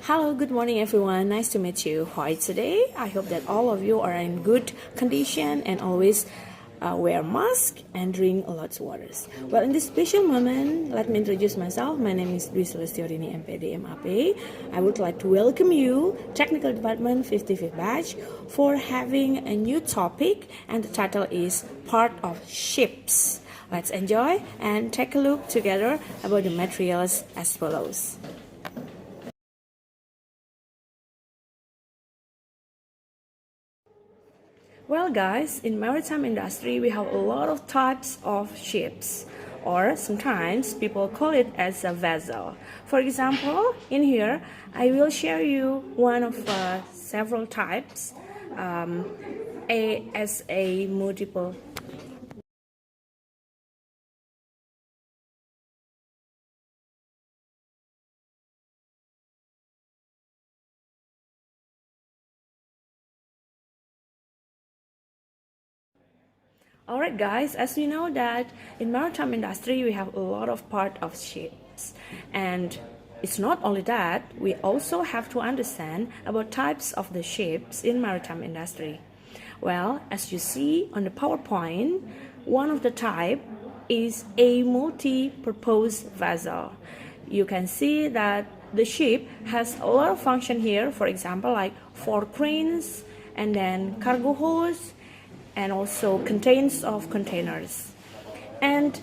Hello, good morning everyone. Nice to meet you. How are you today? I hope that all of you are in good condition and always wear mask and drink lots of waters. Well, in this special moment, let me introduce myself. My name is Dwi Celestiorini MPD MAP. I would like to welcome you, Technical Department 55th Batch, for having a new topic, and the title is Part of Ships. Let's enjoy and take a look together about the materials as follows. Well guys, in maritime industry we have a lot of types of ships, or sometimes people call it as a vessel. For example, in here I will share you one of several types as a multiple. Alright guys, as you know that in maritime industry we have a lot of part of ships, and it's not only that, we also have to understand about types of the ships in maritime industry. Well, as you see on the PowerPoint, one of the type is a multi-purpose vessel. You can see that the ship has a lot of function here, for example like 4 cranes and then cargo holds, and also contains of containers. And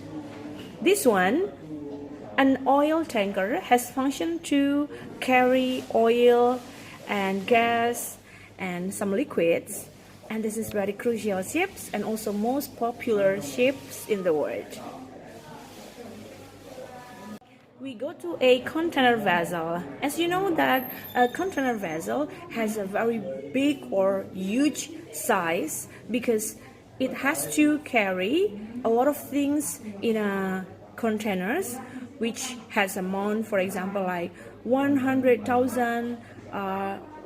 this one, an oil tanker, has function to carry oil and gas and some liquids, and this is very crucial ships and also most popular ships in the world. We go to a container vessel. As you know that a container vessel has a very big or huge size because it has to carry a lot of things in a containers, which has amount, for example, like 100,000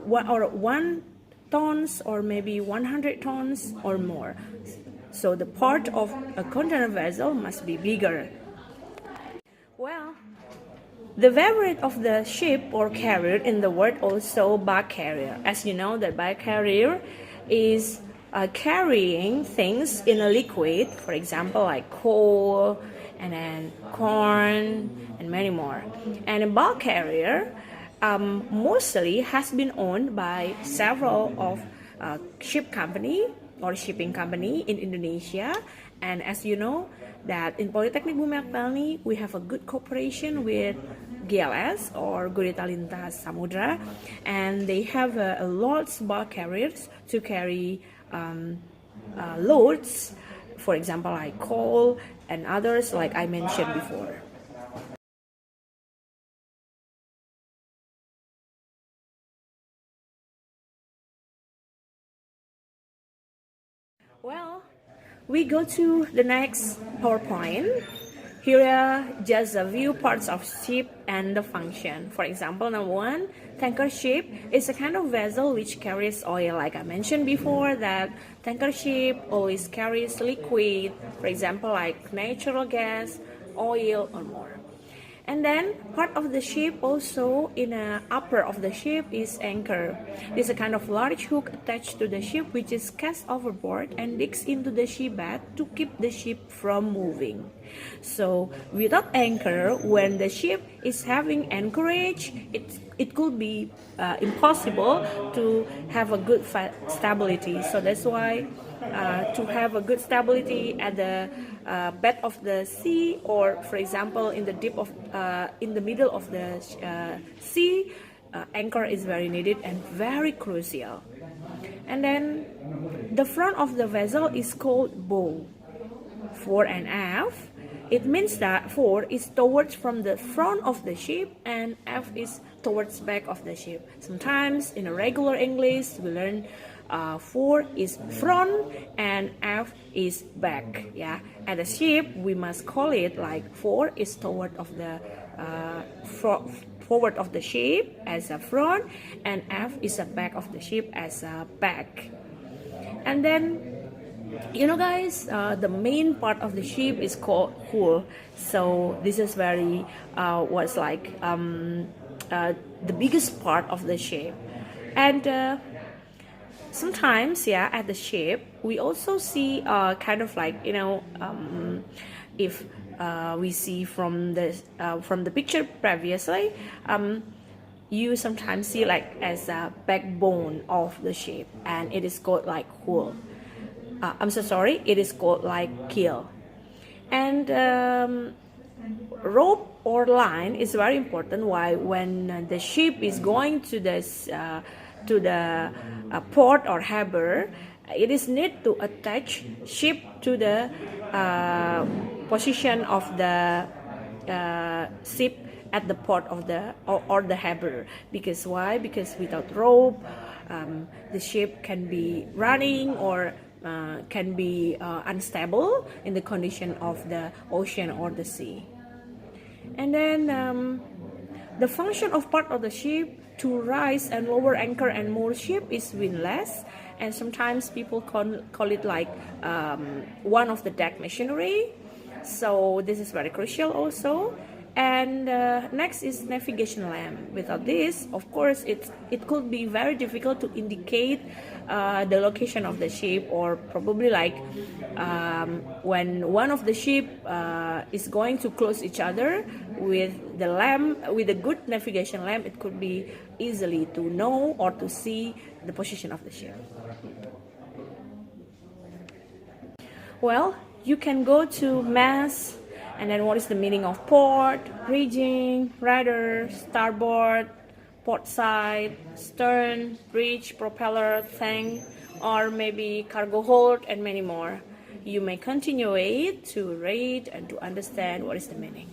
1 tons or maybe 100 tons or more. So the part of a container vessel must be bigger. Well, the variant of the ship or carrier in the word also bag carrier. As you know, the bag carrier is carrying things in a liquid, for example like coal and then corn and many more. And a bulk carrier mostly has been owned by several of ship company or shipping company in Indonesia. And as you know that in Politeknik Bumi Aktani we have a good cooperation with GLS or Gurita Lintas Samudra, and they have a lots of bulk carriers to carry loads, for example like coal and others like I mentioned before. Well, we go to the next PowerPoint. Here are just a few parts of ship and the function. For example, number 1, tanker ship is a kind of vessel which carries oil. Like I mentioned before, that tanker ship always carries liquid, for example like natural gas, oil or more. And then part of the ship also in the upper of the ship is anchor. This is a kind of large hook attached to the ship which is cast overboard and digs into the ship bed to keep the ship from moving. So without anchor, when the ship is having anchorage, it could be impossible to have a good stability. So that's why to have a good stability at the bed of the sea, or for example in the middle of the sea, anchor is very needed and very crucial. And then the front of the vessel is called bow. Fore and aft, it means that fore is towards from the front of the ship and aft is towards back of the ship. Sometimes in a regular English we learn fore is front and aft is back. Yeah, at the ship we must call it like fore is toward of the forward of the ship as a front, and aft is the back of the ship as a back. And then you know guys, the main part of the ship is called hull. So this is very what's like the biggest part of the ship. And sometimes, yeah, at the ship we also see kind of like, if we see from the picture previously, you sometimes see like as a backbone of the ship, and it is called like hull. I'm so sorry, it is called like keel. And rope or line is very important. Why? When the ship is going to the port or harbor, it is need to attach ship to the position of the ship at the port of or the harbor. Because why? Because without rope, the ship can be running or can be unstable in the condition of the ocean or the sea. And then the function of part of the ship to rise and lower anchor and moor ship is windlass, and sometimes people call it like one of the deck machinery. So this is very crucial also. And next is navigation lamp. Without this, of course, it could be very difficult to indicate the location of the ship, or probably like when one of the ship is going to close each other, with the lamp, with a good navigation lamp, it could be easily to know or to see the position of the ship. Well, you can go to mast, and then what is the meaning of port, rigging, rudder, starboard, port side, stern, bridge, propeller, tank, or maybe cargo hold, and many more. You may continue it to read and to understand what is the meaning.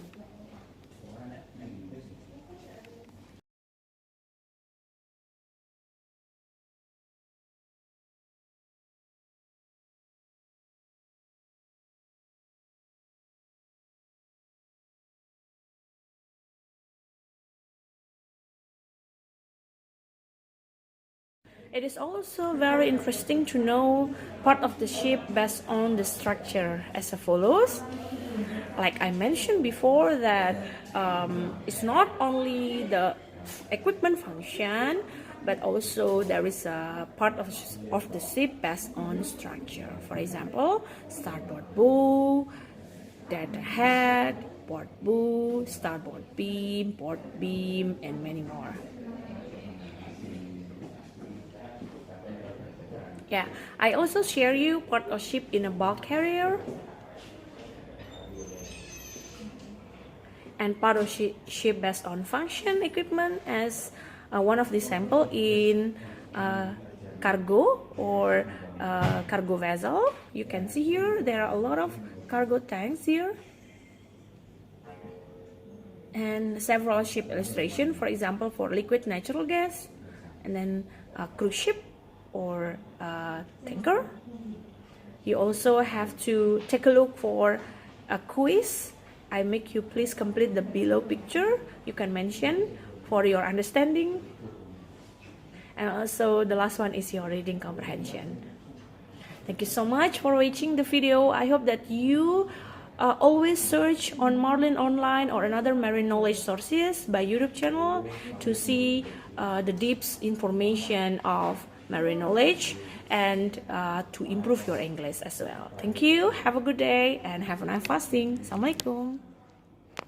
It is also very interesting to know part of the ship based on the structure as follows. Like I mentioned before, that it's not only the equipment function, but also there is a part of the ship based on structure. For example, starboard bow, dead head, port bow, starboard beam, port beam, and many more. Yeah, I also share you part of ship in a bulk carrier, and part of ship based on function equipment as one of the sample in cargo or cargo vessel. You can see here there are a lot of cargo tanks here, and several ship illustration, for example for liquid natural gas, and then a cruise ship or tanker. You also have to take a look for a quiz. I make you please complete the below picture. You can mention for your understanding, and also the last one is your reading comprehension. Thank you so much for watching the video. I hope that you always search on Marlin Online or another marine knowledge sources by YouTube channel to see the deep information of marine knowledge, and to improve your English as well. Thank you. Have a good day and have a nice fasting. Assalamualaikum.